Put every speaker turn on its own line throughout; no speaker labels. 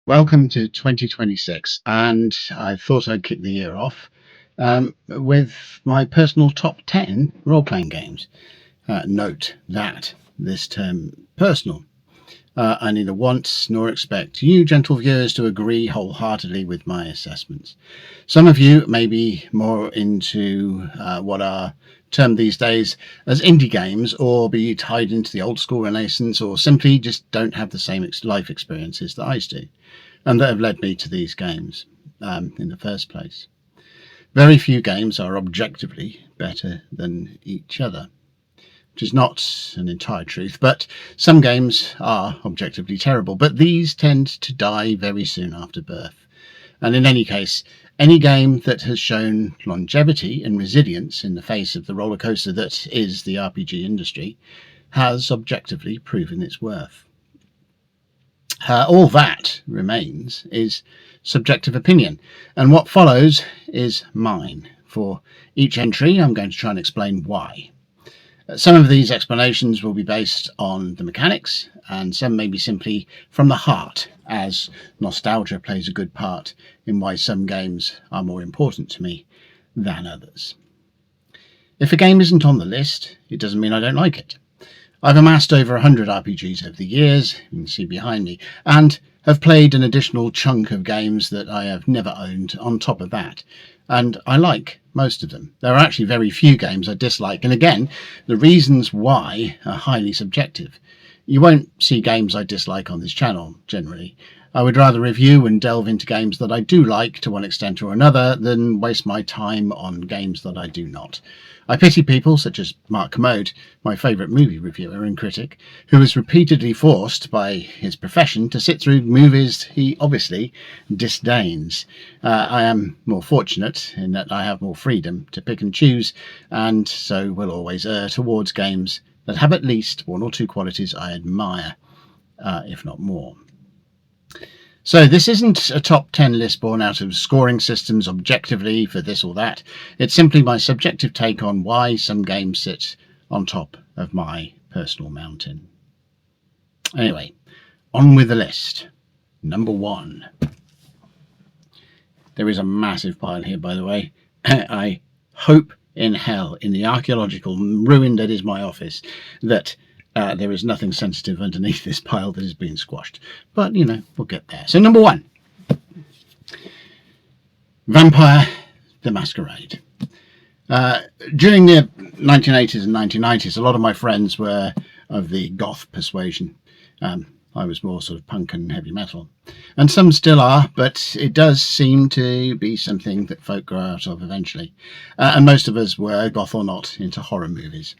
Welcome to 2026, and I thought I'd kick the year off with my personal top 10 role playing games. Note that this term personal. I neither want nor expect you, gentle viewers, to agree wholeheartedly with my assessments. Some of you may be more into what are termed these days as indie games, or be tied into the old school renaissance, or simply just don't have the same life experiences that I do, and that have led me to these games in the first place. Very few games are objectively better than each other, which is not an entire truth, but some games are objectively terrible, but these tend to die very soon after birth. And in any case, any game that has shown longevity and resilience in the face of the roller coaster that is the RPG industry has objectively proven its worth. All that remains is subjective opinion, and what follows is mine. For each entry, I'm going to try and explain why. Some of these explanations will be based on the mechanics, and some may be simply from the heart, as nostalgia plays a good part in why some games are more important to me than others. If a game isn't on the list, it doesn't mean I don't like it. I've amassed over 100 RPGs over the years, you can see behind me, and have played an additional chunk of games that I have never owned on top of that. And I like most of them. There are actually very few games I dislike, and again, the reasons why are highly subjective. You won't see games I dislike on this channel, generally. I would rather review and delve into games that I do like to one extent or another than waste my time on games that I do not. I pity people such as Mark Commode, my favourite movie reviewer and critic, who is repeatedly forced by his profession to sit through movies he obviously disdains. I am more fortunate in that I have more freedom to pick and choose, and so will always err towards games that have at least one or two qualities I admire, if not more. So this isn't a top 10 list born out of scoring systems objectively for this or that. It's simply my subjective take on why some games sit on top of my personal mountain. Anyway, on with the list. Number 1. There is a massive pile here, by the way. I hope in hell, in the archaeological ruin that is my office, that there is nothing sensitive underneath this pile that has been squashed. But, you know, we'll get there. So, number 1. Vampire the Masquerade. During the 1980s and 1990s, a lot of my friends were of the goth persuasion. I was more sort of punk and heavy metal. And some still are, but it does seem to be something that folk grow out of eventually. And most of us were, goth or not, into horror movies.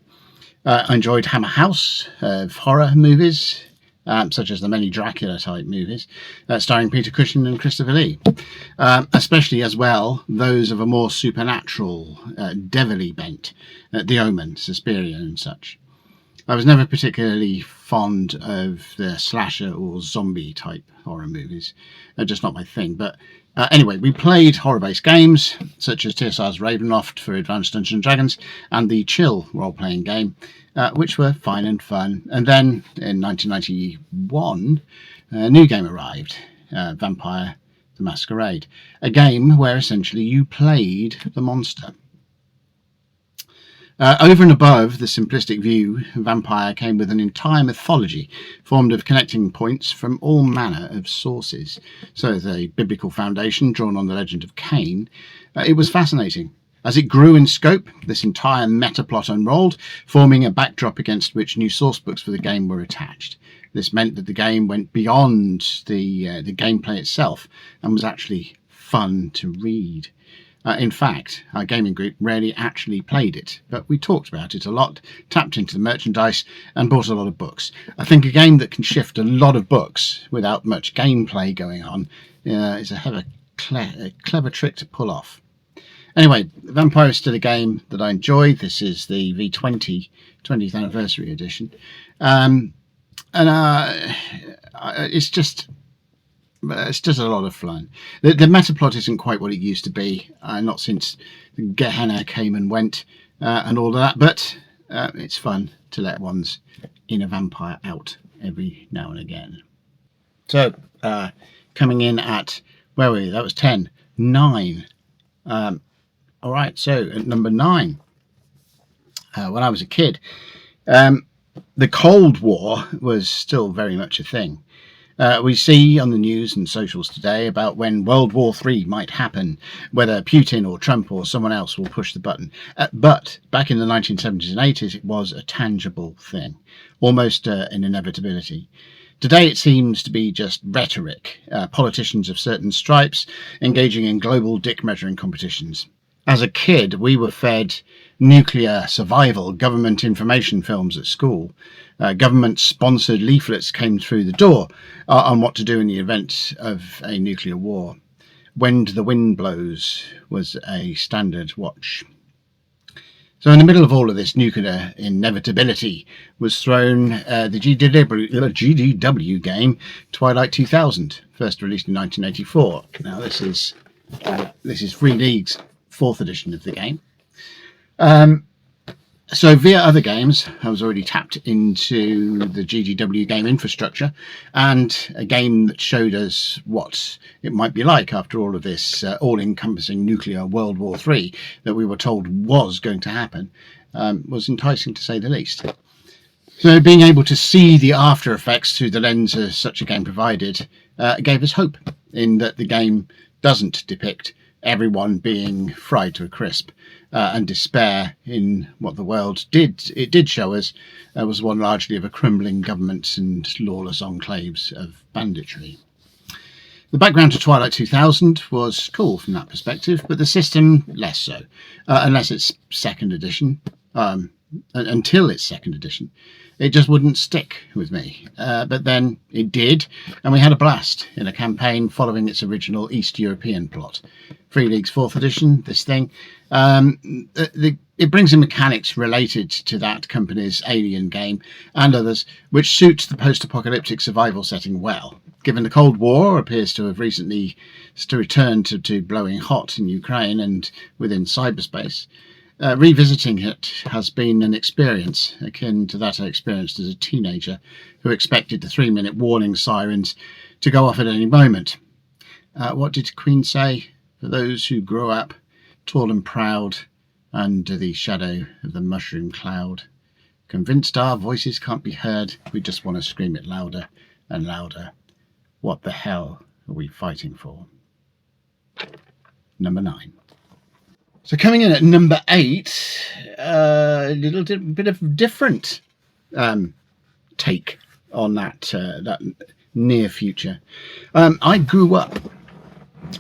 I enjoyed Hammer House of horror movies, such as the many Dracula-type movies, starring Peter Cushing and Christopher Lee, especially as well those of a more supernatural, devilly bent, The Omen, Suspiria and such. I was never particularly fond of the slasher or zombie-type horror movies, just not my thing, but anyway, we played horror-based games such as TSR's Ravenloft for Advanced Dungeons & Dragons and the Chill role-playing game, which were fine and fun. And then in 1991, a new game arrived, Vampire the Masquerade, a game where essentially you played the monster. Over and above the simplistic view, Vampire came with an entire mythology formed of connecting points from all manner of sources. So the biblical foundation drawn on the legend of Cain, it was fascinating. As it grew in scope, this entire meta-plot unrolled, forming a backdrop against which new sourcebooks for the game were attached. This meant that the game went beyond the gameplay itself and was actually fun to read. In fact, our gaming group rarely actually played it, but we talked about it a lot, tapped into the merchandise, and bought a lot of books. I think a game that can shift a lot of books without much gameplay going on is a clever trick to pull off. Anyway, Vampire is still a game that I enjoy. This is the V20 20th anniversary edition. It's just a lot of fun. The meta plot isn't quite what it used to be, not since Gehenna came and went and all of that, but it's fun to let one's inner vampire out every now and again. So coming in at, where were we? That was 10. 9. All right, so at number 9, when I was a kid, the Cold War was still very much a thing. We see on the news and socials today about when World War III might happen, whether Putin or Trump or someone else will push the button. But back in the 1970s and 80s, it was a tangible thing, almost an inevitability. Today, it seems to be just rhetoric, politicians of certain stripes engaging in global dick measuring competitions. As a kid, we were fed nuclear survival government information films at school. Government-sponsored leaflets came through the door on what to do in the event of a nuclear war. When the Wind Blows was a standard watch. So in the middle of all of this nuclear inevitability was thrown the GDW game Twilight 2000, first released in 1984. Now this is Free League's 4th edition of the game. So via other games, I was already tapped into the GDW game infrastructure, and a game that showed us what it might be like after all of this all-encompassing nuclear World War III that we were told was going to happen was enticing, to say the least. So being able to see the after effects through the lens as such a game provided gave us hope in that the game doesn't depict everyone being fried to a crisp, and despair in what the world did show us was one largely of a crumbling government and lawless enclaves of banditry. The background to Twilight 2000 was cool from that perspective, but the system less so, unless it's 2nd edition. Until its 2nd edition, it just wouldn't stick with me. But then it did, and we had a blast in a campaign following its original East European plot. Free League's 4th edition, this thing, it brings in mechanics related to that company's Alien game and others, which suits the post-apocalyptic survival setting well. Given the Cold War appears to have recently returned to blowing hot in Ukraine and within cyberspace, revisiting it has been an experience akin to that I experienced as a teenager who expected the 3-minute warning sirens to go off at any moment. What did Queen say? For those who grow up tall and proud under the shadow of the mushroom cloud, convinced our voices can't be heard, we just want to scream it louder and louder. What the hell are we fighting for? Number 9. So coming in at number 8, a little bit of different take on that near future. I grew up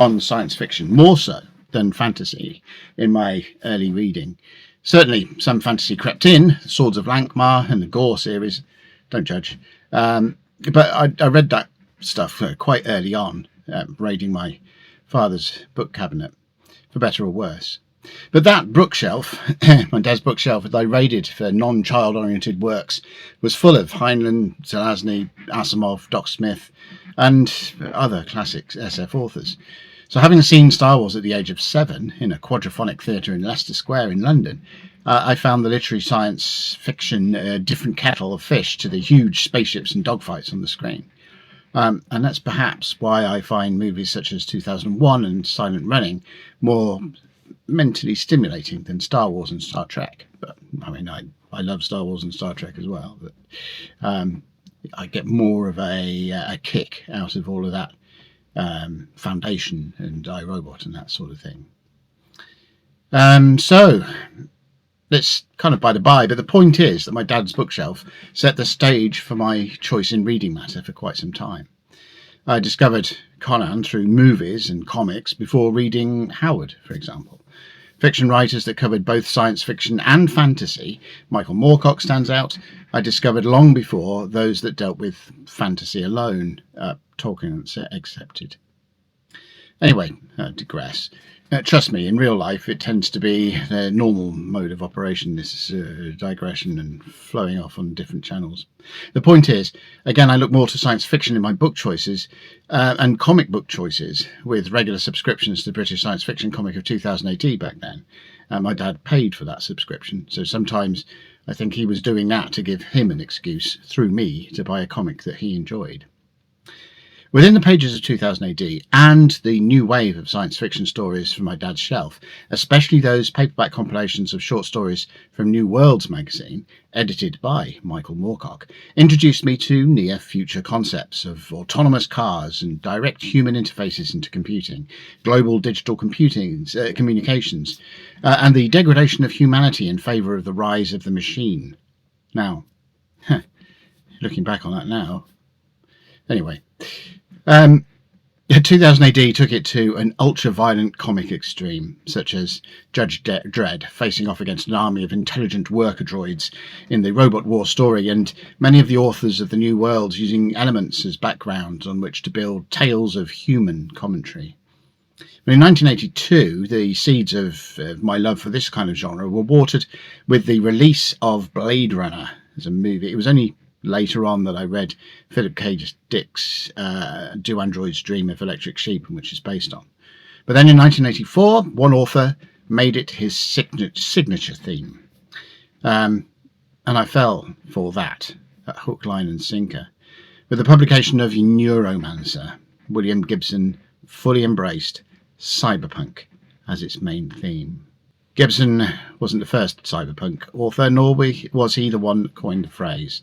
on science fiction, more so than fantasy in my early reading. Certainly some fantasy crept in, Swords of Lankmar and the Gore series, don't judge. But I read that stuff quite early on, raiding my father's book cabinet, for better or worse. But that bookshelf, my dad's bookshelf that I raided for non-child oriented works, was full of Heinlein, Zelazny, Asimov, Doc Smith, and other classic SF authors. So having seen Star Wars at the age of 7 in a quadraphonic theatre in Leicester Square in London, I found the literary science fiction a different kettle of fish to the huge spaceships and dogfights on the screen. And that's perhaps why I find movies such as 2001 and Silent Running more mentally stimulating than Star Wars and Star Trek. But I mean, I love Star Wars and Star Trek as well, but I get more of a kick out of all of that Foundation and iRobot and that sort of thing. So that's kind of by the by, but the point is that my dad's bookshelf set the stage for my choice in reading matter for quite some time. I discovered Conan through movies and comics before reading Howard, for example. Fiction writers that covered both science fiction and fantasy, Michael Moorcock stands out, I discovered long before those that dealt with fantasy alone, Tolkien accepted. Anyway, I digress. Trust me, in real life it tends to be the normal mode of operation, this digression and flowing off on different channels. The point is, again, I look more to science fiction in my book choices and comic book choices, with regular subscriptions to the British Science Fiction Comic of 2000 AD back then. My dad paid for that subscription, so sometimes I think he was doing that to give him an excuse, through me, to buy a comic that he enjoyed. Within the pages of 2000 AD and the new wave of science fiction stories from my dad's shelf, especially those paperback compilations of short stories from New Worlds magazine, edited by Michael Moorcock, introduced me to near-future concepts of autonomous cars and direct human interfaces into computing, global digital communications, and the degradation of humanity in favour of the rise of the machine. Now, looking back on that now, anyway, 2000 AD took it to an ultra-violent comic extreme, such as Judge Dredd facing off against an army of intelligent worker droids in the Robot War story, and many of the authors of the New Worlds using elements as backgrounds on which to build tales of human commentary. But in 1982, the seeds of my love for this kind of genre were watered with the release of Blade Runner as a movie. It was only later on that I read Philip K. Dick's Do Androids Dream of Electric Sheep, which it's based on. But then in 1984, one author made it his signature theme. And I fell for that at hook, line and sinker. With the publication of Neuromancer, William Gibson fully embraced cyberpunk as its main theme. Gibson wasn't the first cyberpunk author, nor was he the one that coined the phrase.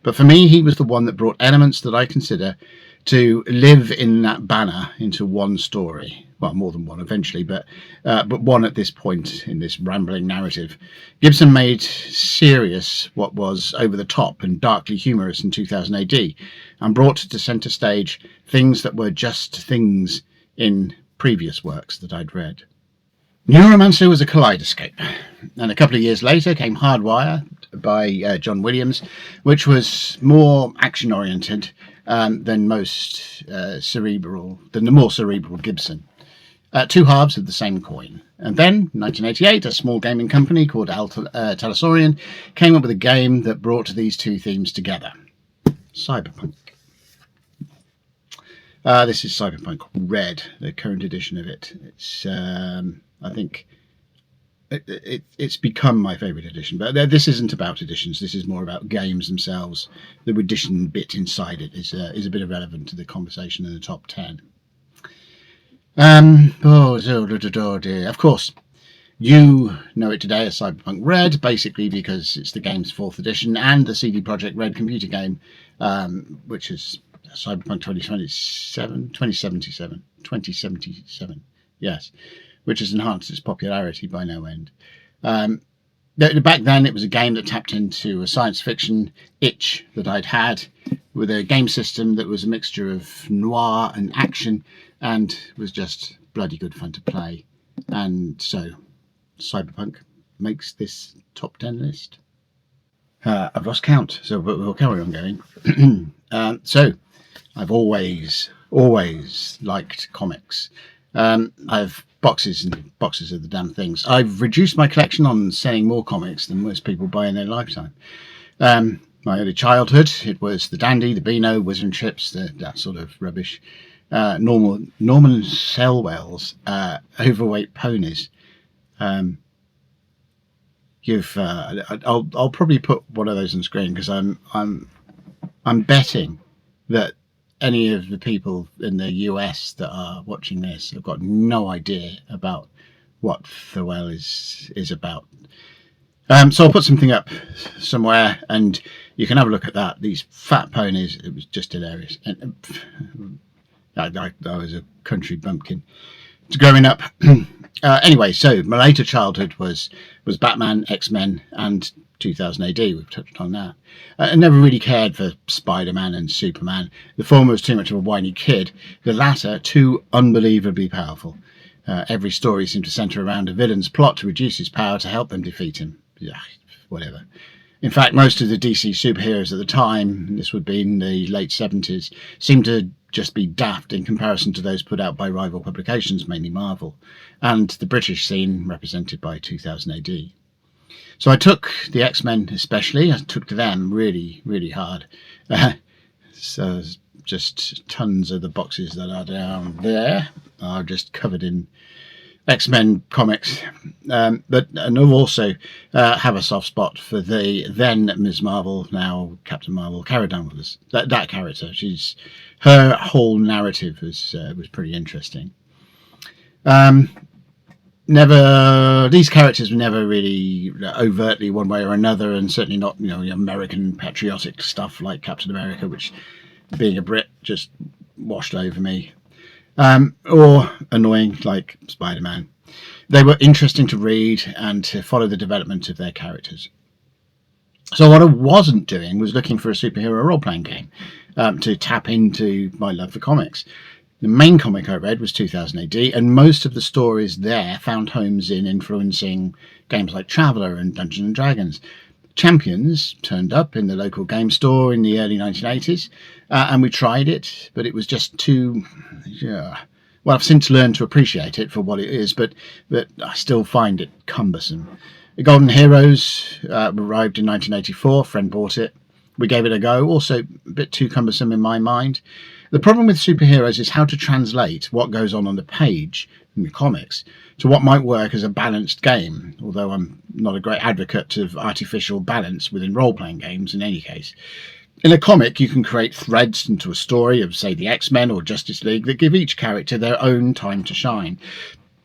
But for me, he was the one that brought elements that I consider to live in that banner into one story. Well, more than one eventually, but one at this point in this rambling narrative. Gibson made serious what was over the top and darkly humorous in 2000 AD, and brought to centre stage things that were just things in previous works that I'd read. Neuromancer was a kaleidoscope, and a couple of years later came Hardwire by John Williams, which was more action-oriented than the more cerebral Gibson. Two halves of the same coin. And then, 1988, a small gaming company called Talosorian came up with a game that brought these two themes together. Cyberpunk. This is Cyberpunk Red, the current edition of it. It's, I think, it's become my favourite edition. But this isn't about editions. This is more about games themselves. The edition bit inside it is a bit irrelevant to the conversation in the top 10. Of course, you know it today as Cyberpunk Red, basically because it's the game's 4th edition and the CD Projekt Red computer game, which is Cyberpunk 2077, yes, which has enhanced its popularity by no end. Back then, it was a game that tapped into a science fiction itch that I'd had, with a game system that was a mixture of noir and action, and was just bloody good fun to play. And so, Cyberpunk makes this top 10 list. I've lost count, so we'll carry on going. So, I've always liked comics. I've boxes and boxes of the damn things. I've reduced my collection on selling more comics than most people buy in their lifetime. My early childhood, it was the Dandy, the Beano, Whiz and Chips, that sort of rubbish. Norman Selwell's Overweight Ponies. I'll probably put one of those on screen because I'm betting that any of the people in the US that are watching this have got no idea about what Thorwell is about. So I'll put something up somewhere and you can have a look at that. These fat ponies, it was just hilarious. And I was a country bumpkin growing up. Anyway, so my later childhood was Batman, X-Men and 2000 AD, we've touched on that. I never really cared for Spider-Man and Superman. The former was too much of a whiny kid, the latter too unbelievably powerful. Every story seemed to centre around a villain's plot to reduce his power to help them defeat him. Yeah, whatever. In fact, most of the DC superheroes at the time, this would be in the late 70s, seemed to just be daft in comparison to those put out by rival publications, mainly Marvel, and the British scene represented by 2000 AD. So I took the X-Men especially, I took to them really, really hard. So just tons of the boxes that are down there are just covered in X-Men comics, but and I also have a soft spot for the then Ms. Marvel, now Captain Marvel, Cara Danvers. That character, her whole narrative was pretty interesting. These characters were never really overtly one way or another, and certainly not American patriotic stuff like Captain America, which, being a Brit, just washed over me. Or annoying like Spider-Man. They were interesting to read and to follow the development of their characters. So what I wasn't doing was looking for a superhero role-playing game to tap into my love for comics. The main comic I read was 2000 AD, and most of the stories there found homes in influencing games like Traveller and Dungeons and Dragons. Champions turned up in the local game store in the early 1980s, and we tried it, but it was just too... Well, I've since learned to appreciate it for what it is, but I still find it cumbersome. The Golden Heroes arrived in 1984. A friend bought it. We gave it a go. Also a bit too cumbersome in my mind. The problem with superheroes is how to translate what goes on the page in the comics to what might work as a balanced game, although I'm not a great advocate of artificial balance within role-playing games in any case. In a comic, you can create threads into a story of, say, the X-Men or Justice League that give each character their own time to shine.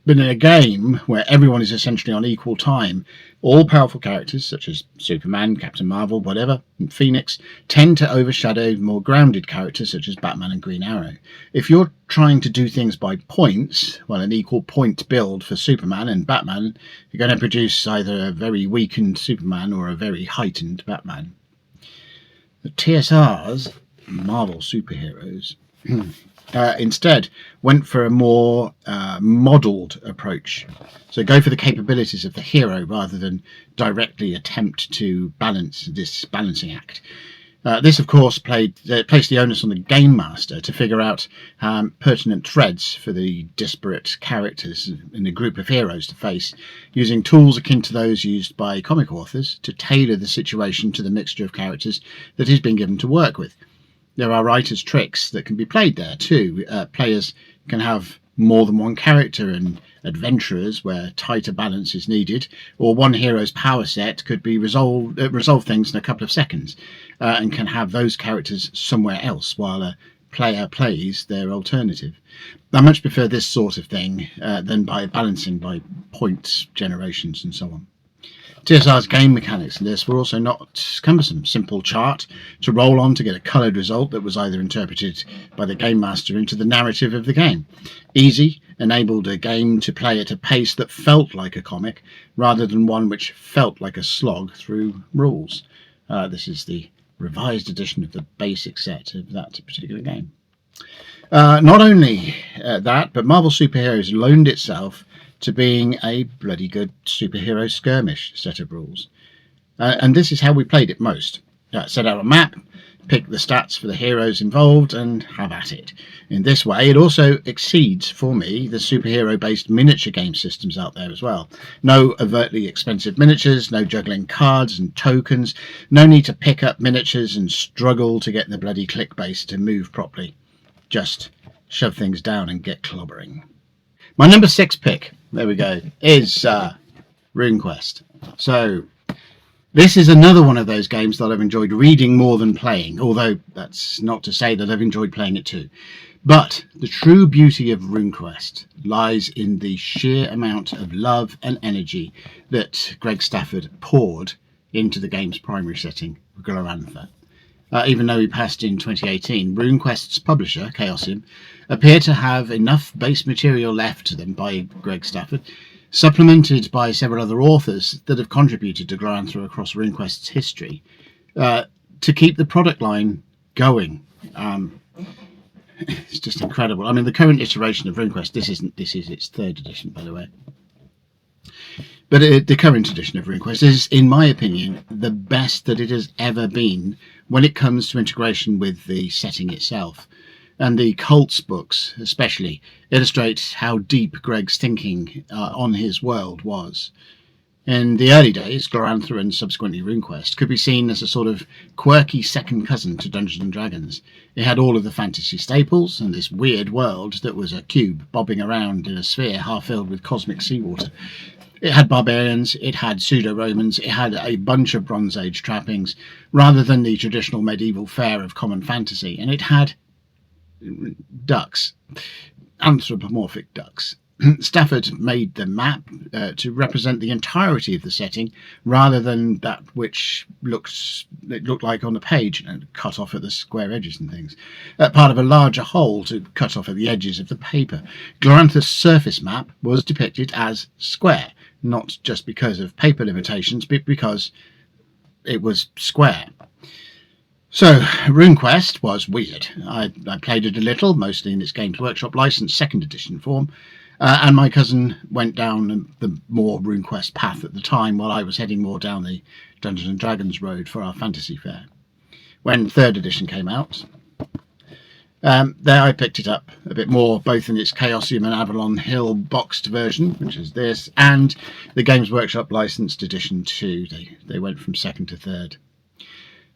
But in a game where everyone is essentially on equal time, all powerful characters such as Superman, Captain Marvel, whatever, and Phoenix tend to overshadow more grounded characters such as Batman and Green Arrow. If you're trying to do things by points, well, an equal point build for Superman and Batman, you're going to produce either a very weakened Superman or a very heightened Batman. The TSR's Marvel superheroes instead went for a more modelled approach. So go for the capabilities of the hero rather than directly attempt to balance this balancing act. This, of course, placed the onus on the game master to figure out pertinent threads for the disparate characters in a group of heroes to face, using tools akin to those used by comic authors to tailor the situation to the mixture of characters that he's been given to work with. There are writers' tricks that can be played there too. Players can have more than one character, and adventurers where tighter balance is needed, or one hero's power set could be resolve things in a couple of seconds, and can have those characters somewhere else while a player plays their alternative. I much prefer this sort of thing than by balancing by points generations and so on. TSR's game mechanics in this were also not cumbersome. Simple chart to roll on to get a coloured result that was either interpreted by the game master into the narrative of the game. Easy, enabled a game to play at a pace that felt like a comic rather than one which felt like a slog through rules. This is the revised edition of the basic set of that particular game. Not only that, but Marvel Superheroes loaned itself to being a bloody good superhero skirmish set of rules. And this is how we played it most. Set out a map, pick the stats for the heroes involved, and have at it. In this way, it also exceeds, for me, the superhero-based miniature game systems out there as well. No overtly expensive miniatures, no juggling cards and tokens, no need to pick up miniatures and struggle to get the bloody click base to move properly. Just shove things down and get clobbering. My number 6 pick, there we go, is RuneQuest. So, this is another one of those games that I've enjoyed reading more than playing, although that's not to say that I've enjoyed playing it too. But the true beauty of RuneQuest lies in the sheer amount of love and energy that Greg Stafford poured into the game's primary setting, Glorantha. Even though he passed in 2018, RuneQuest's publisher, Chaosium, appear to have enough base material left to them by Greg Stafford, supplemented by several other authors that have contributed to Glorantha across RuneQuest's history, to keep the product line going. It's just incredible. I mean, the current iteration of RuneQuest, this is its 3rd edition, by the way. But the current edition of RuneQuest is, in my opinion, the best that it has ever been when it comes to integration with the setting itself. And the Cults books, especially, illustrate how deep Greg's thinking on his world was. In the early days, Glorantha and subsequently RuneQuest could be seen as a sort of quirky second cousin to Dungeons and Dragons. It had all of the fantasy staples and this weird world that was a cube bobbing around in a sphere half filled with cosmic seawater. It had barbarians, it had pseudo-Romans, it had a bunch of Bronze Age trappings, rather than the traditional medieval fare of common fantasy, and it had ducks, anthropomorphic ducks. Stafford made the map to represent the entirety of the setting, rather than that which it looked like on the page, cut off at the square edges and things. Part of a larger whole to cut off at the edges of the paper. Glorantha's surface map was depicted as square, not just because of paper limitations, but because it was square. So, RuneQuest was weird. I played it a little, mostly in its Games Workshop licensed 2nd edition form, and my cousin went down the more RuneQuest path at the time, while I was heading more down the Dungeons and Dragons road for our fantasy fair. When 3rd edition came out, there I picked it up a bit more, both in its Chaosium and Avalon Hill boxed version, which is this, and the Games Workshop licensed edition 2. They went from 2nd to 3rd.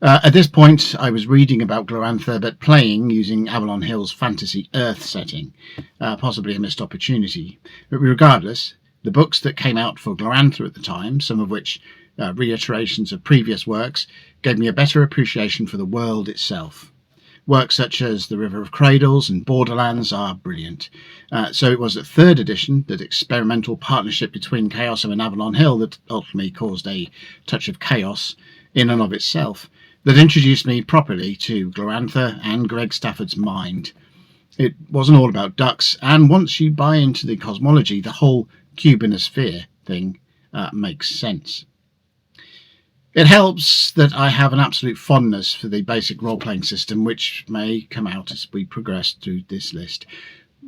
At this point, I was reading about Glorantha, but playing using Avalon Hill's fantasy Earth setting, possibly a missed opportunity. But regardless, the books that came out for Glorantha at the time, some of which reiterations of previous works, gave me a better appreciation for the world itself. Works such as The River of Cradles and Borderlands are brilliant. So it was at 3rd edition, that experimental partnership between Chaosium and Avalon Hill that ultimately caused a touch of chaos in and of itself, that introduced me properly to Glorantha and Greg Stafford's mind. It wasn't all about ducks, and once you buy into the cosmology, the whole cube in a sphere thing makes sense. It helps that I have an absolute fondness for the basic role-playing system, which may come out as we progress through this list.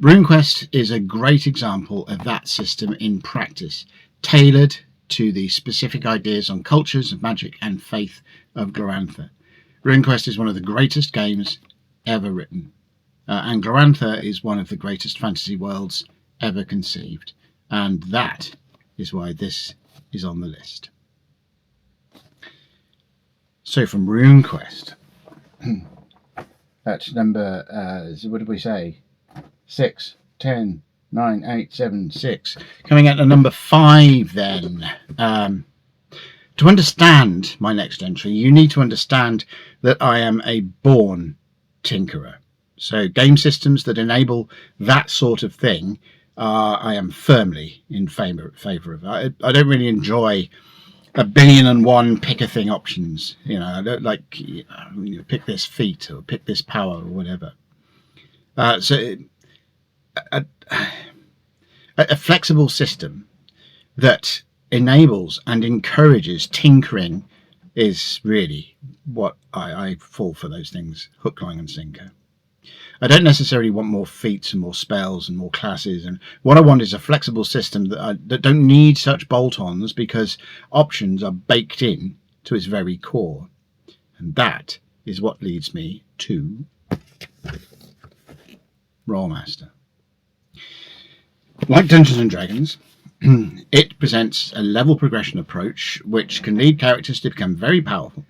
RuneQuest is a great example of that system in practice, tailored to the specific ideas on cultures of magic and faith of Glorantha. RuneQuest is one of the greatest games ever written, and Glorantha is one of the greatest fantasy worlds ever conceived, and that is why this is on the list. So from RuneQuest, at number, what did we say? 6, 10, 9, 8, 7, 6. Coming at the number 5 then. To understand my next entry, you need to understand that I am a born tinkerer. So game systems that enable that sort of thing, I am firmly in favour of. I don't really enjoy 1,000,001 pick a thing options. I don't like pick this feat or pick this power or whatever. So a flexible system that enables and encourages tinkering is really what I fall for. Those things, hook, line and sinker. I don't necessarily want more feats and more spells and more classes, and what I want is a flexible system that don't need such bolt-ons, because options are baked in to its very core. And that is what leads me to Rolemaster. Like Dungeons and Dragons, it presents a level progression approach which can lead characters to become very powerful.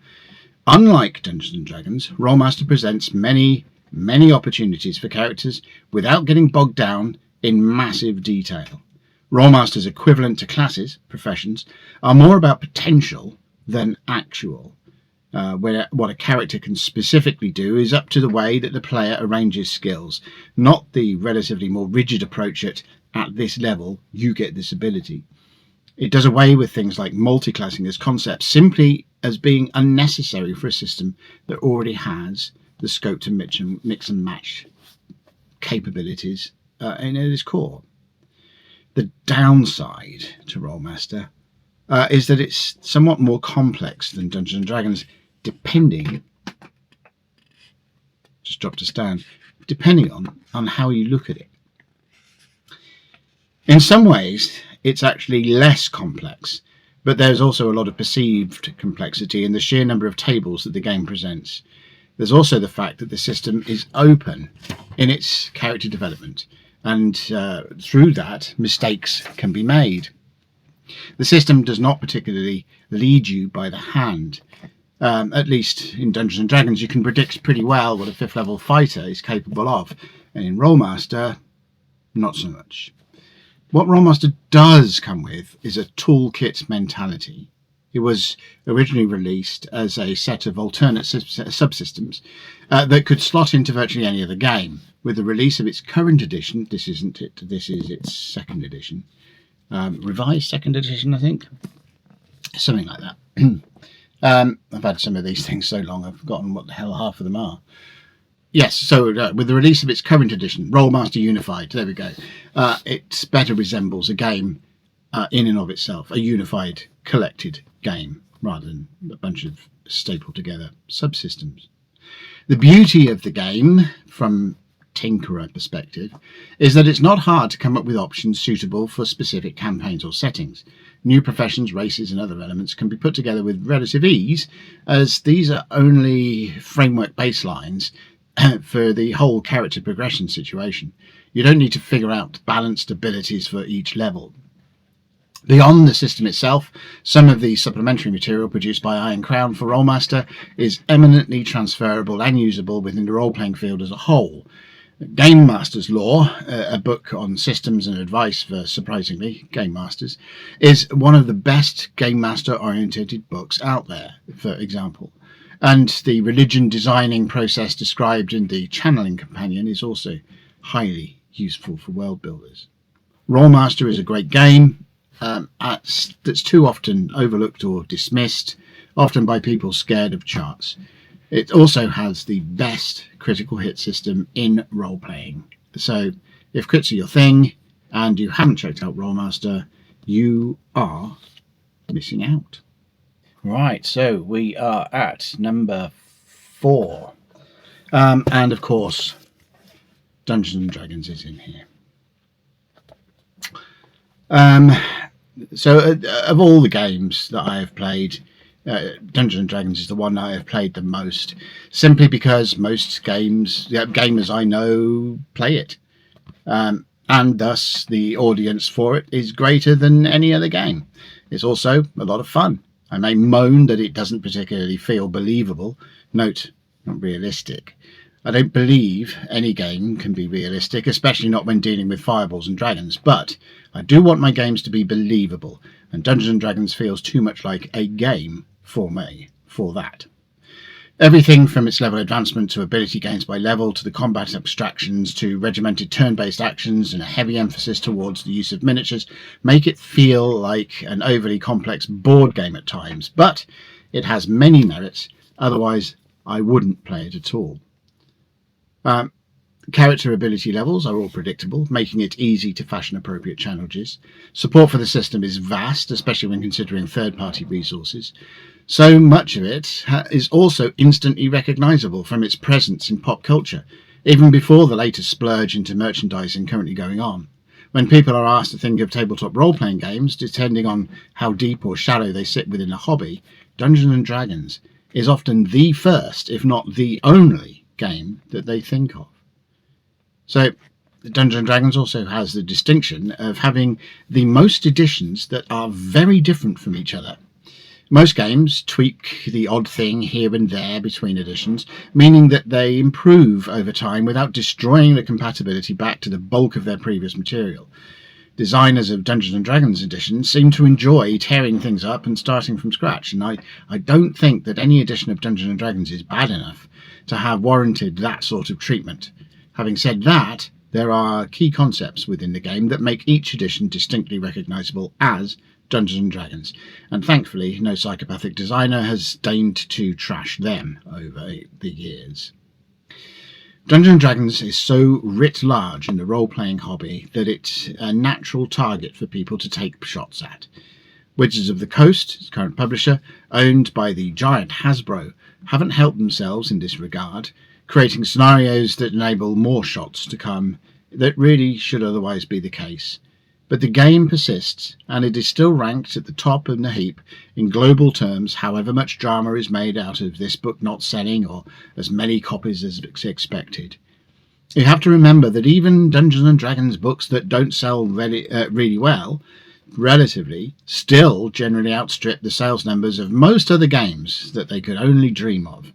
Unlike Dungeons and Dragons, Rolemaster presents many opportunities for characters without getting bogged down in massive detail. Rolemaster's equivalent to classes, professions, are more about potential than actual. Where what a character can specifically do is up to the way that the player arranges skills, not the relatively more rigid approach at this level you get this ability. It does away with things like multi-classing as concepts, simply as being unnecessary for a system that already has the scope to mix and match capabilities in its core. The downside to Rolemaster is that it's somewhat more complex than Dungeons and Dragons, depending on how you look at it. In some ways, it's actually less complex, but there's also a lot of perceived complexity in the sheer number of tables that the game presents. There's also the fact that the system is open in its character development, and through that, mistakes can be made. The system does not particularly lead you by the hand. At least in Dungeons and Dragons, you can predict pretty well what a 5th level fighter is capable of, and in Rolemaster, not so much. What Rolemaster does come with is a toolkit mentality. It was originally released as a set of alternate subsystems that could slot into virtually any other game. With the release of its current edition, this isn't it, this is its 2nd edition, revised 2nd edition, I think, something like that. I've had some of these things so long I've forgotten what the hell half of them are. Yes, so with the release of its current edition, Rolemaster Unified, there we go, it better resembles a game in and of itself, a unified, collected game, rather than a bunch of stapled together subsystems. The beauty of the game, from tinkerer perspective, is that it's not hard to come up with options suitable for specific campaigns or settings. New professions, races and other elements can be put together with relative ease, as these are only framework baselines for the whole character progression situation. You don't need to figure out balanced abilities for each level. Beyond the system itself, some of the supplementary material produced by Iron Crown for Rolemaster is eminently transferable and usable within the role-playing field as a whole. Game Master's Law, a book on systems and advice for, surprisingly, Game Masters, is one of the best Game Master-oriented books out there, for example. And the religion designing process described in the Channeling Companion is also highly useful for world builders. Rolemaster is a great game that's too often overlooked or dismissed, often by people scared of charts. It also has the best critical hit system in role-playing. So if crits are your thing and you haven't checked out Rolemaster, you are missing out. Right, so we are at number 4. And of course, Dungeons and Dragons is in here. So of all the games that I have played, Dungeons and Dragons is the one I have played the most, simply because most gamers I know play it, and thus the audience for it is greater than any other game. It's also a lot of fun. I may moan that it doesn't particularly feel believable. Note, not realistic. I don't believe any game can be realistic, especially not when dealing with fireballs and dragons, but I do want my games to be believable, and Dungeons and Dragons feels too much like a game for me, for that. Everything from its level advancement to ability gains by level, to the combat abstractions, to regimented turn-based actions and a heavy emphasis towards the use of miniatures, make it feel like an overly complex board game at times, but it has many merits, otherwise I wouldn't play it at all. Character ability levels are all predictable, making it easy to fashion appropriate challenges. Support for the system is vast, especially when considering third-party resources. So much of it is also instantly recognisable from its presence in pop culture, even before the latest splurge into merchandising currently going on. When people are asked to think of tabletop role-playing games, depending on how deep or shallow they sit within a hobby, Dungeons and Dragons is often the first, if not the only, game that they think of. So Dungeons and Dragons also has the distinction of having the most editions that are very different from each other. Most games tweak the odd thing here and there between editions, meaning that they improve over time without destroying the compatibility back to the bulk of their previous material. Designers of Dungeons and Dragons editions seem to enjoy tearing things up and starting from scratch, and I don't think that any edition of Dungeons and Dragons is bad enough to have warranted that sort of treatment. Having said that, there are key concepts within the game that make each edition distinctly recognisable as Dungeons and Dragons, and thankfully no psychopathic designer has deigned to trash them over the years. Dungeons and Dragons is so writ large in the role-playing hobby that it's a natural target for people to take shots at. Wizards of the Coast, its current publisher, owned by the giant Hasbro, haven't helped themselves in this regard, creating scenarios that enable more shots to come that really should otherwise be the case. But the game persists, and it is still ranked at the top of the heap in global terms, however much drama is made out of this book not selling or as many copies as expected. You have to remember that even Dungeons and Dragons books that don't sell really well relatively still generally outstrip the sales numbers of most other games that they could only dream of.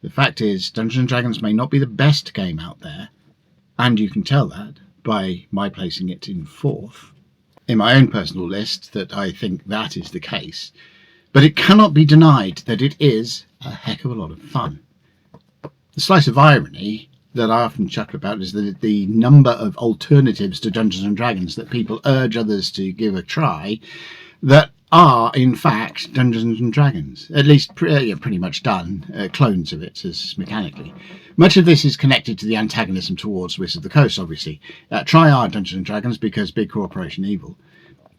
The fact is, Dungeons & Dragons may not be the best game out there, and you can tell that by my placing it in 4th in my own personal list, that I think that is the case. But it cannot be denied that it is a heck of a lot of fun. The slice of irony that I often chuckle about is that the number of alternatives to Dungeons & Dragons that people urge others to give a try that are, in fact, Dungeons & Dragons. At least pretty much done, clones of it, as mechanically. Much of this is connected to the antagonism towards Wizards of the Coast, obviously. Try our Dungeons & Dragons because big corporation evil.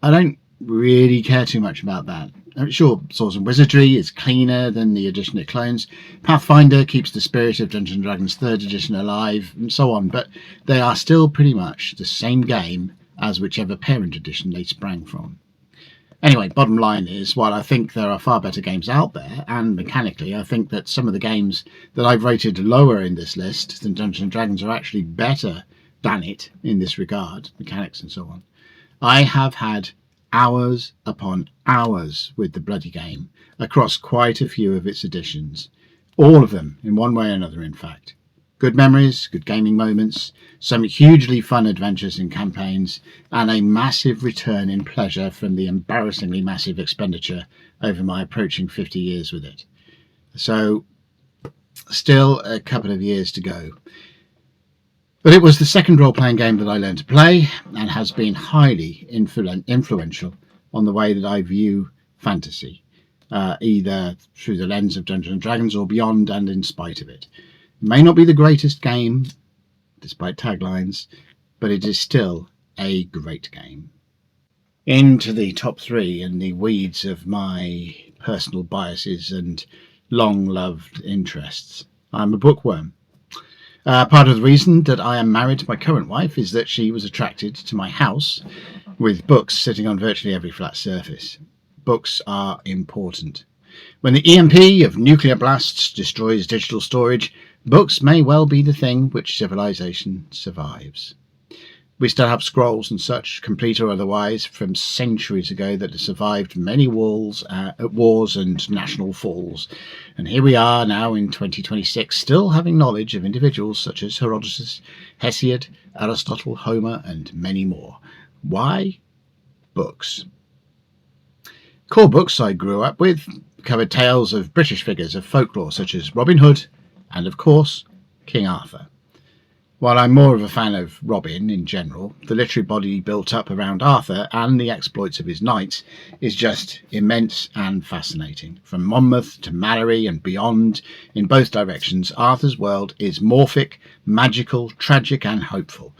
I don't really care too much about that. Sure, Swords and Wizardry is cleaner than the edition it clones. Pathfinder keeps the spirit of Dungeons & Dragons 3rd edition alive, and so on, but they are still pretty much the same game as whichever parent edition they sprang from. Anyway, bottom line is, while I think there are far better games out there, and mechanically I think that some of the games that I've rated lower in this list than Dungeons & Dragons are actually better than it in this regard, mechanics and so on, I have had hours upon hours with the bloody game across quite a few of its editions. All of them, in one way or another, in fact. Good memories, good gaming moments, some hugely fun adventures and campaigns, and a massive return in pleasure from the embarrassingly massive expenditure over my approaching 50 years with it. So, still a couple of years to go. But it was the second role-playing game that I learned to play, and has been highly influential on the way that I view fantasy, either through the lens of Dungeons & Dragons or beyond and in spite of it. It may not be the greatest game, despite taglines, but it is still a great game. Into the top 3 in the weeds of my personal biases and long-loved interests. I'm a bookworm. Part of the reason that I am married to my current wife is that she was attracted to my house with books sitting on virtually every flat surface. Books are important. When the EMP of nuclear blasts destroys digital storage, books may well be the thing which civilization survives. We still have scrolls and such, complete or otherwise, from centuries ago that have survived many wars and national falls. And here we are now in 2026, still having knowledge of individuals such as Herodotus, Hesiod, Aristotle, Homer, and many more. Why? Books. Core books I grew up with covered tales of British figures of folklore such as Robin Hood and, of course, King Arthur. While I'm more of a fan of Robin in general, the literary body built up around Arthur and the exploits of his knights is just immense and fascinating. From Monmouth to Mallory and beyond, in both directions, Arthur's world is morphic, magical, tragic and hopeful.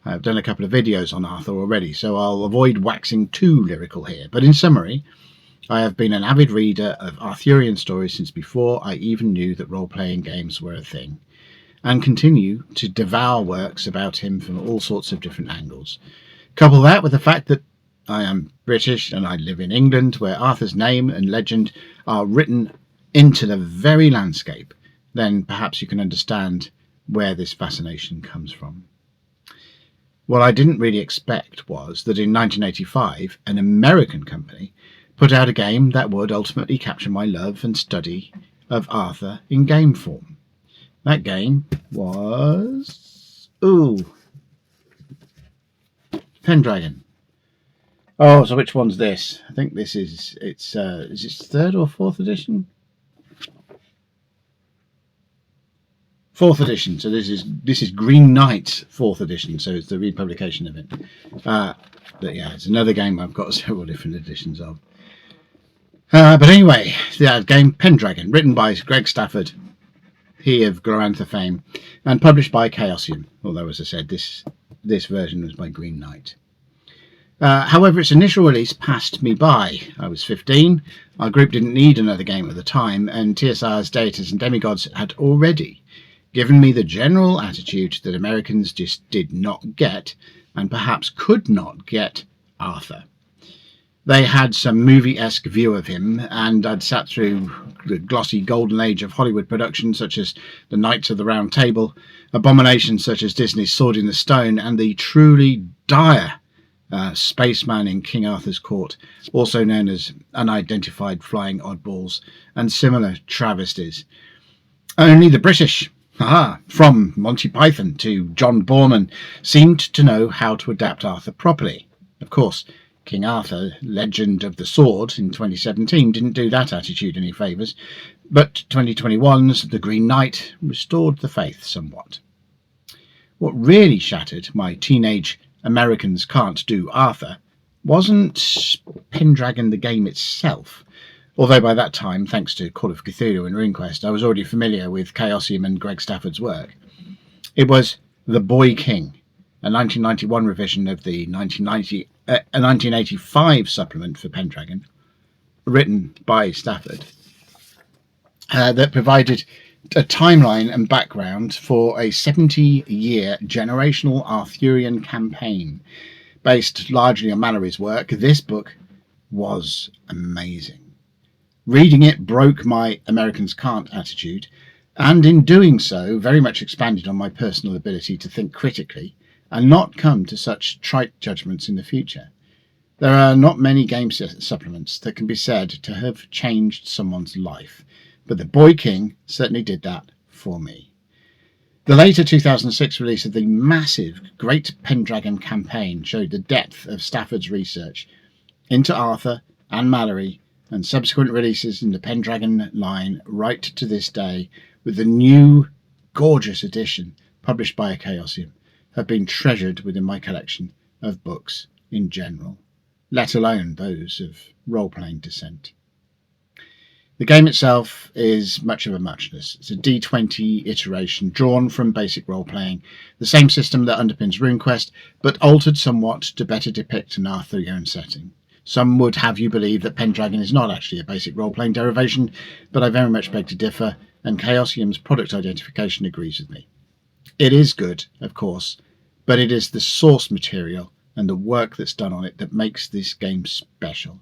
I've done a couple of videos on Arthur already, so I'll avoid waxing too lyrical here. But in summary, I have been an avid reader of Arthurian stories since before I even knew that role-playing games were a thing, and continue to devour works about him from all sorts of different angles. Couple that with the fact that I am British and I live in England, where Arthur's name and legend are written into the very landscape, then perhaps you can understand where this fascination comes from. What I didn't really expect was that in 1985, an American company put out a game that would ultimately capture my love and study of Arthur in game form. That game was... Pendragon. Oh, so which one's this? I think this is... is it 3rd or 4th edition? 4th edition. So this is Green Knight's 4th edition. So it's the republication of it. But yeah, it's another game I've got several different editions of. But anyway, the game Pendragon, written by Greg Stafford, he of Glorantha fame, and published by Chaosium, although, as I said, this version was by Green Knight. However, its initial release passed me by. I was 15, our group didn't need another game at the time, and TSR's Deities and Demigods had already given me the general attitude that Americans just did not get, and perhaps could not get, Arthur. They had some movie-esque view of him, and I'd sat through the glossy golden age of Hollywood productions such as The Knights of the Round Table, abominations such as Disney's Sword in the Stone, and the truly dire spaceman in King Arthur's court, also known as unidentified flying oddballs, and similar travesties. Only the British, from Monty Python to John Borman, seemed to know how to adapt Arthur properly. Of course, King Arthur, Legend of the Sword in 2017 didn't do that attitude any favours, but 2021's The Green Knight restored the faith somewhat. What really shattered my teenage Americans can't do Arthur wasn't Pendragon the game itself, although by that time, thanks to Call of Cthulhu and RuneQuest, I was already familiar with Chaosium and Greg Stafford's work. It was The Boy King, a 1991 revision of the 1985 supplement for Pendragon, written by Stafford, that provided a timeline and background for a 70-year generational Arthurian campaign. Based largely on Mallory's work, this book was amazing. Reading it broke my Americans can't attitude, and in doing so very much expanded on my personal ability to think critically and not come to such trite judgments in the future. There are not many game supplements that can be said to have changed someone's life, but The Boy King certainly did that for me. The later 2006 release of the massive Great Pendragon campaign showed the depth of Stafford's research into Arthur and Mallory, and subsequent releases in the Pendragon line right to this day, with the new gorgeous edition published by Chaosium, have been treasured within my collection of books in general, let alone those of role-playing descent. The game itself is much of a muchness. It's a D20 iteration drawn from basic role-playing, the same system that underpins RuneQuest, but altered somewhat to better depict an Arthurian setting. Some would have you believe that Pendragon is not actually a basic role-playing derivation, but I very much beg to differ, and Chaosium's product identification agrees with me. It is good, of course, but it is the source material and the work that's done on it that makes this game special.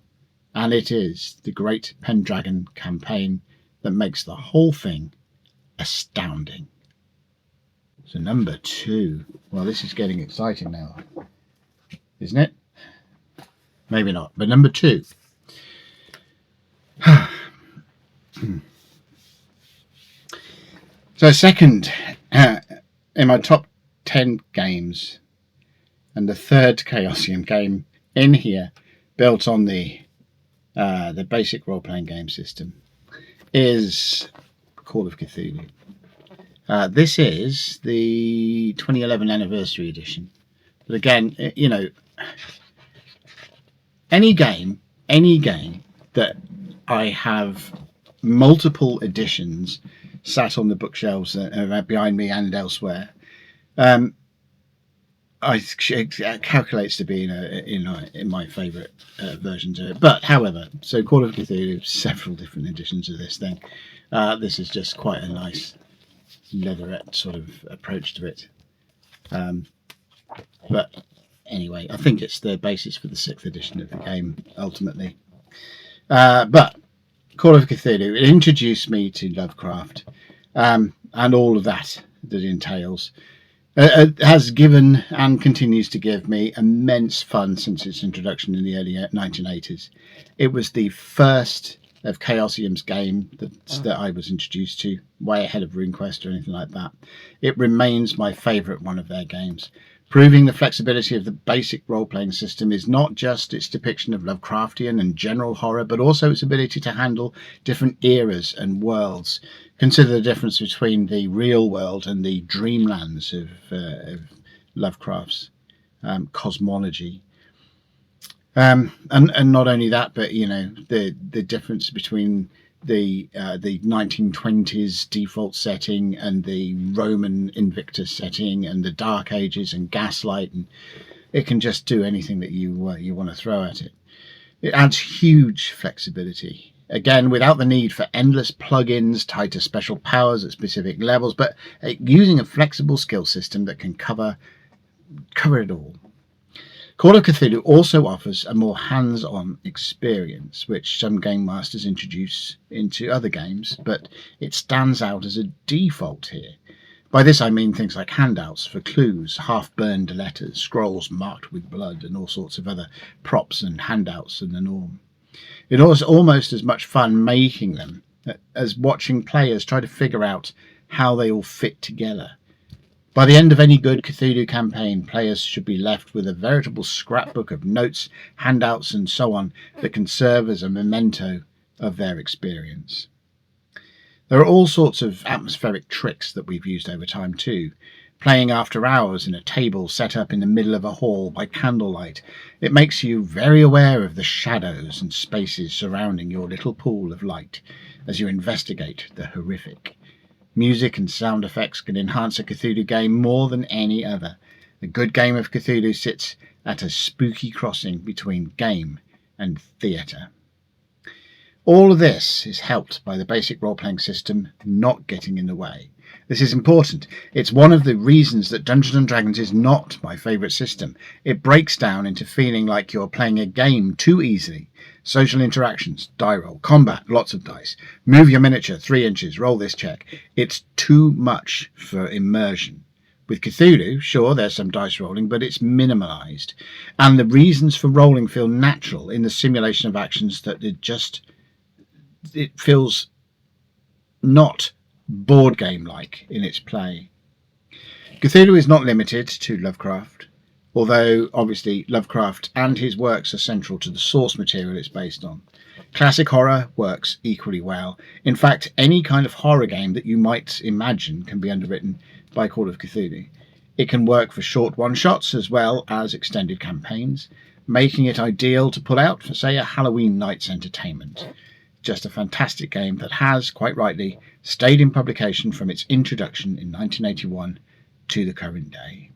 And it is the Great Pendragon campaign that makes the whole thing astounding. So number 2. Well, this is getting exciting now, isn't it? Maybe not, but number 2. So second in my top 10 games, and the third Chaosium game in here, built on the basic role-playing game system, is Call of Cthulhu. This is the 2011 anniversary edition. But again, you know, any game that I have multiple editions sat on the bookshelves behind me and elsewhere, it calculates to be in my favourite versions of it. But however, so Call of Cthulhu, several different editions of this thing. This is just quite a nice leatherette sort of approach to it. But anyway, I think it's the basis for the 6th edition of the game ultimately. But Call of Cthulhu, it introduced me to Lovecraft and all of that it entails. Has given and continues to give me immense fun since its introduction in the early 1980s. It was the first of Chaosium's game that I was introduced to, way ahead of RuneQuest or anything like that. It remains my favourite one of their games, proving the flexibility of the basic role-playing system is not just its depiction of Lovecraftian and general horror, but also its ability to handle different eras and worlds. Consider the difference between the real world and the dreamlands of Lovecraft's cosmology. And not only that, but you know, the difference between the 1920s default setting and the Roman Invictus setting and the Dark Ages and Gaslight, and it can just do anything that you want to throw at it. It adds huge flexibility, again without the need for endless plugins tied to special powers at specific levels, but using a flexible skill system that can cover it all. Call of Cthulhu also offers a more hands-on experience, which some game masters introduce into other games, but it stands out as a default here. By this I mean things like handouts for clues, half-burned letters, scrolls marked with blood, and all sorts of other props and handouts in the norm. It was almost as much fun making them as watching players try to figure out how they all fit together. By the end of any good Cthulhu campaign, players should be left with a veritable scrapbook of notes, handouts, and so on that can serve as a memento of their experience. There are all sorts of atmospheric tricks that we've used over time too. Playing after hours in a table set up in the middle of a hall by candlelight, it makes you very aware of the shadows and spaces surrounding your little pool of light as you investigate the horrific. Music and sound effects can enhance a Cthulhu game more than any other. A good game of Cthulhu sits at a spooky crossing between game and theatre. All of this is helped by the basic role-playing system not getting in the way. This is important. It's one of the reasons that Dungeons & Dragons is not my favourite system. It breaks down into feeling like you're playing a game too easily. Social interactions, die roll, combat, lots of dice. Move your miniature 3 inches, roll this check. It's too much for immersion. With Cthulhu, sure, there's some dice rolling, but it's minimalised. And the reasons for rolling feel natural in the simulation of actions that it feels not board game like in its play. Cthulhu is not limited to Lovecraft, although obviously Lovecraft and his works are central to the source material it's based on. Classic horror works equally well. In fact, any kind of horror game that you might imagine can be underwritten by Call of Cthulhu. It can work for short one-shots as well as extended campaigns, making it ideal to pull out for, say, a Halloween night's entertainment. Just a fantastic game that has, quite rightly, stayed in publication from its introduction in 1981 to the current day.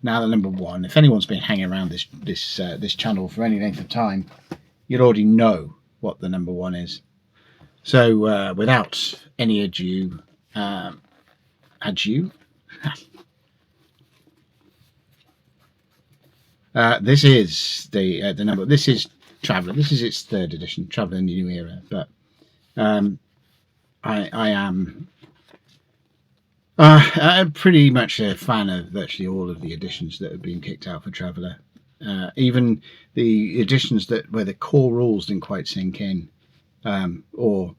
Now the number one. If anyone's been hanging around this channel for any length of time, you'll already know what the number one is. So without any ado, this is the number. This is Traveller. This is its 3rd edition, Traveller in the New Era. But I am pretty much a fan of virtually all of the editions that have been kicked out for Traveller. Even the editions where the core rules didn't quite sink in, or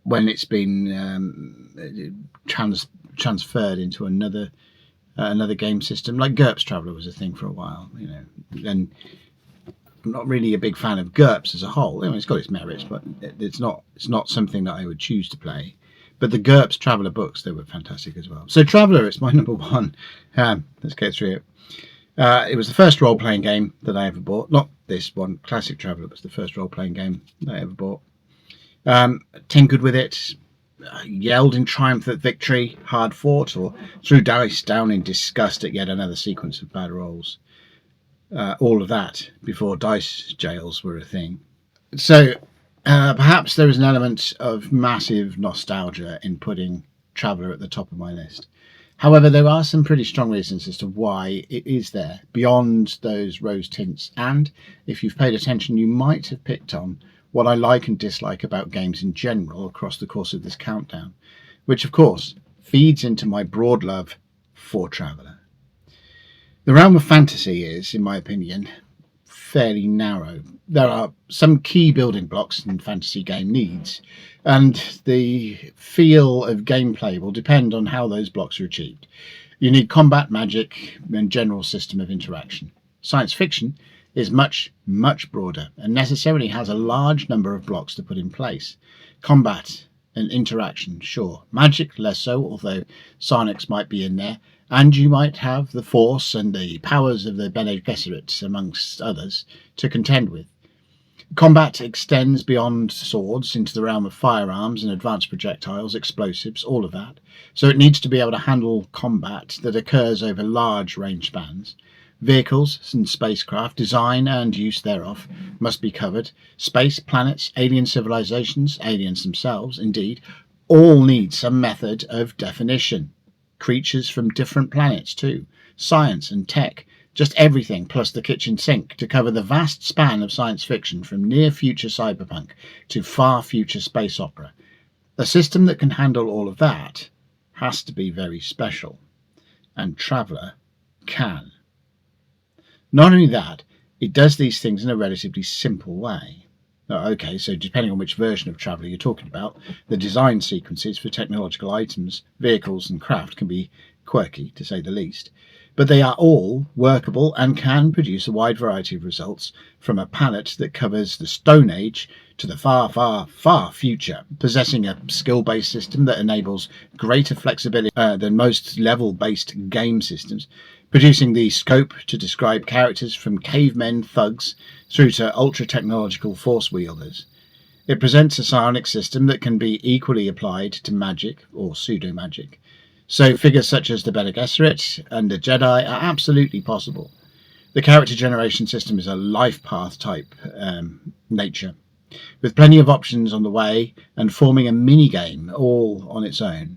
when it's been transferred into another game system, like GURPS Traveller was a thing for a while, and I'm not really a big fan of GURPS as a whole. It's got its merits, but it's not something that I would choose to play. But the GURPS Traveller books, they were fantastic as well. So Traveller, it's my number one. Let's get through it. It was the first role-playing game that I ever bought. Not this one, Classic Traveller, was the first role-playing game I ever bought. Tinkered with it, yelled in triumph at victory, hard fought, or threw dice down in disgust at yet another sequence of bad rolls. All of that before dice jails were a thing. So perhaps there is an element of massive nostalgia in putting Traveller at the top of my list. However, there are some pretty strong reasons as to why it is there, beyond those rose tints. And if you've paid attention, you might have picked on what I like and dislike about games in general across the course of this countdown, which of course feeds into my broad love for Traveller. The realm of fantasy is, in my opinion, fairly narrow. There are some key building blocks in fantasy game needs, and the feel of gameplay will depend on how those blocks are achieved. You need combat, magic, and general system of interaction. Science fiction is much, much broader and necessarily has a large number of blocks to put in place. Combat and interaction, sure. Magic, less so, although psionics might be in there. And you might have the Force and the powers of the Bene Gesserit, amongst others, to contend with. Combat extends beyond swords into the realm of firearms and advanced projectiles, explosives, all of that. So it needs to be able to handle combat that occurs over large range spans. Vehicles and spacecraft, design and use thereof, must be covered. Space, planets, alien civilizations, aliens themselves, indeed, all need some method of definition. Creatures from different planets too, science and tech, just everything plus the kitchen sink to cover the vast span of science fiction from near future cyberpunk to far future space opera. A system that can handle all of that has to be very special, and Traveller can. Not only that, it does these things in a relatively simple way. Okay, so depending on which version of Traveller you're talking about, the design sequences for technological items, vehicles and craft can be quirky, to say the least, but they are all workable and can produce a wide variety of results, from a palette that covers the Stone Age to the far, far, far future, possessing a skill-based system that enables greater flexibility than most level-based game systems, producing the scope to describe characters from cavemen thugs through to ultra-technological force wielders. It presents a psionic system that can be equally applied to magic or pseudo-magic. So figures such as the Bene Gesserit and the Jedi are absolutely possible. The character generation system is a life path type nature, with plenty of options on the way and forming a mini-game all on its own.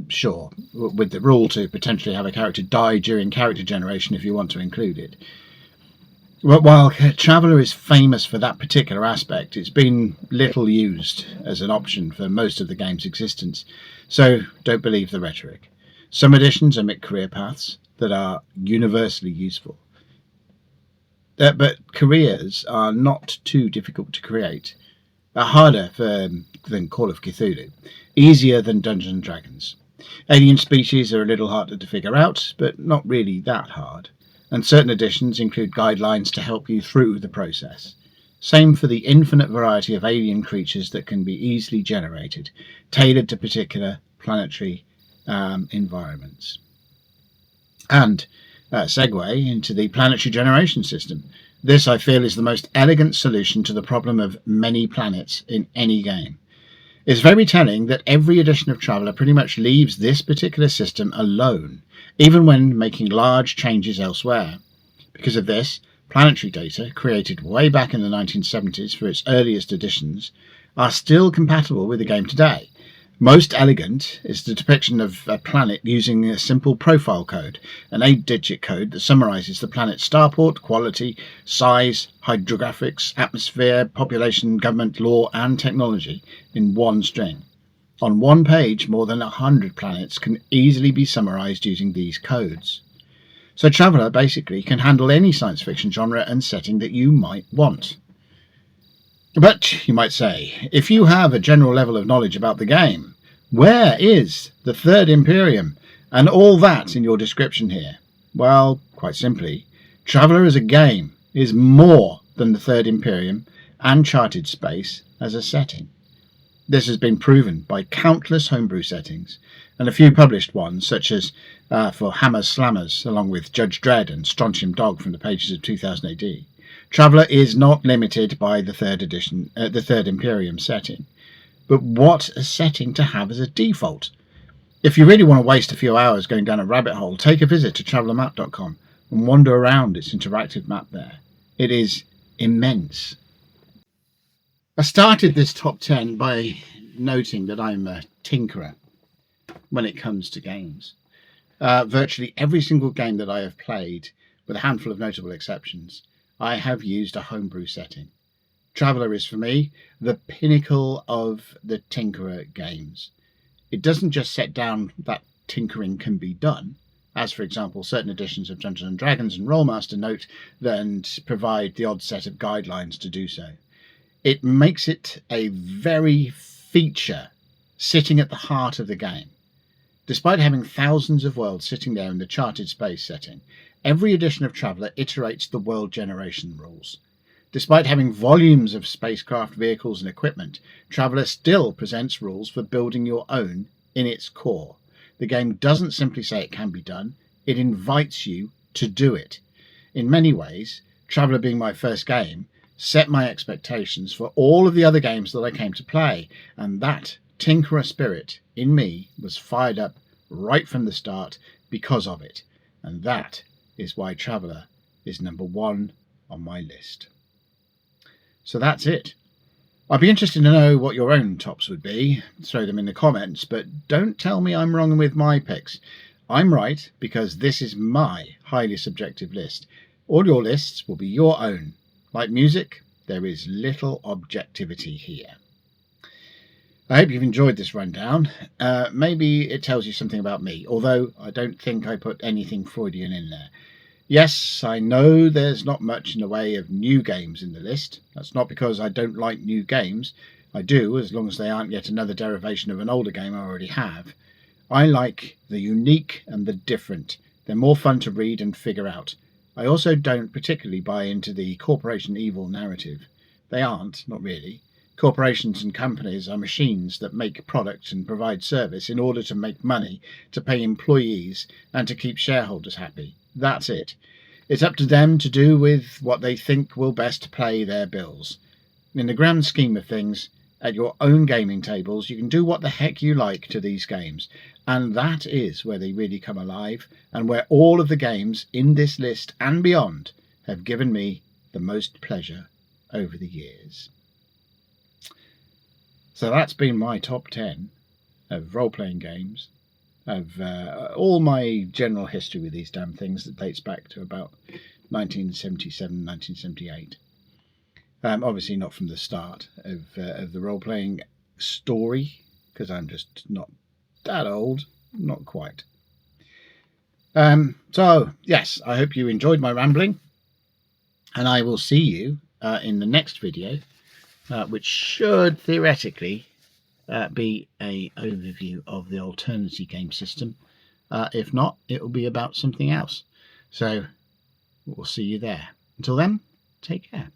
Sure, with the rule to potentially have a character die during character generation if you want to include it. But while Traveller is famous for that particular aspect, it's been little used as an option for most of the game's existence, so don't believe the rhetoric. Some editions omit career paths that are universally useful. But careers are not too difficult to create. Harder than Call of Cthulhu, easier than Dungeons and Dragons. Alien species are a little harder to figure out, but not really that hard, and certain editions include guidelines to help you through the process. Same for the infinite variety of alien creatures that can be easily generated, tailored to particular planetary environments. And segue into the planetary generation system. This, I feel, is the most elegant solution to the problem of many planets in any game. It's very telling that every edition of Traveller pretty much leaves this particular system alone, even when making large changes elsewhere. Because of this, planetary data, created way back in the 1970s for its earliest editions, are still compatible with the game today. Most elegant is the depiction of a planet using a simple profile code, an 8-digit code that summarises the planet's starport, quality, size, hydrographics, atmosphere, population, government, law and technology in one string. On one page, more than 100 planets can easily be summarised using these codes. So Traveller basically can handle any science fiction genre and setting that you might want. But, you might say, if you have a general level of knowledge about the game, where is the Third Imperium and all that in your description here? Well, quite simply, Traveller as a game is more than the Third Imperium and charted space as a setting. This has been proven by countless homebrew settings, and a few published ones, such as for Hammers Slammers, along with Judge Dredd and Strontium Dog from the pages of 2000 AD. Traveller is not limited by the Third Imperium setting. But what a setting to have as a default. If you really want to waste a few hours going down a rabbit hole, take a visit to travellermap.com and wander around its interactive map there. It is immense. I started this top 10 by noting that I'm a tinkerer when it comes to games. Virtually every single game that I have played, with a handful of notable exceptions, I have used a homebrew setting. Traveller is, for me, the pinnacle of the tinkerer games. It doesn't just set down that tinkering can be done, as, for example, certain editions of Dungeons and Dragons and Rolemaster note and provide the odd set of guidelines to do so. It makes it a very feature sitting at the heart of the game. Despite having thousands of worlds sitting there in the charted space setting, every edition of Traveller iterates the world generation rules. Despite having volumes of spacecraft, vehicles and equipment, Traveller still presents rules for building your own in its core. The game doesn't simply say it can be done, it invites you to do it. In many ways, Traveller being my first game, set my expectations for all of the other games that I came to play, and that tinkerer spirit in me was fired up right from the start because of it. And that is why Traveller is number 1 on my list. So that's it. I'd be interested to know what your own tops would be. Throw them in the comments, but don't tell me I'm wrong with my picks. I'm right because this is my highly subjective list. All your lists will be your own. Like music, there is little objectivity here. I hope you've enjoyed this rundown. Maybe it tells you something about me, although I don't think I put anything Freudian in there. Yes, I know there's not much in the way of new games in the list. That's not because I don't like new games. I do, as long as they aren't yet another derivation of an older game I already have. I like the unique and the different. They're more fun to read and figure out. I also don't particularly buy into the corporation evil narrative. They aren't, not really. Corporations and companies are machines that make products and provide service in order to make money, to pay employees, and to keep shareholders happy. That's it. It's up to them to do with what they think will best pay their bills. In the grand scheme of things, at your own gaming tables, you can do what the heck you like to these games. And that is where they really come alive, and where all of the games in this list and beyond have given me the most pleasure over the years. So that's been my top 10 of role-playing games, of all my general history with these damn things that dates back to about 1977, 1978. Obviously not from the start of the role-playing story, because I'm just not that old, not quite. So, yes, I hope you enjoyed my rambling, and I will see you in the next video, which should theoretically be an overview of the alternative game system. If not, it will be about something else. So we'll see you there. Until then, take care.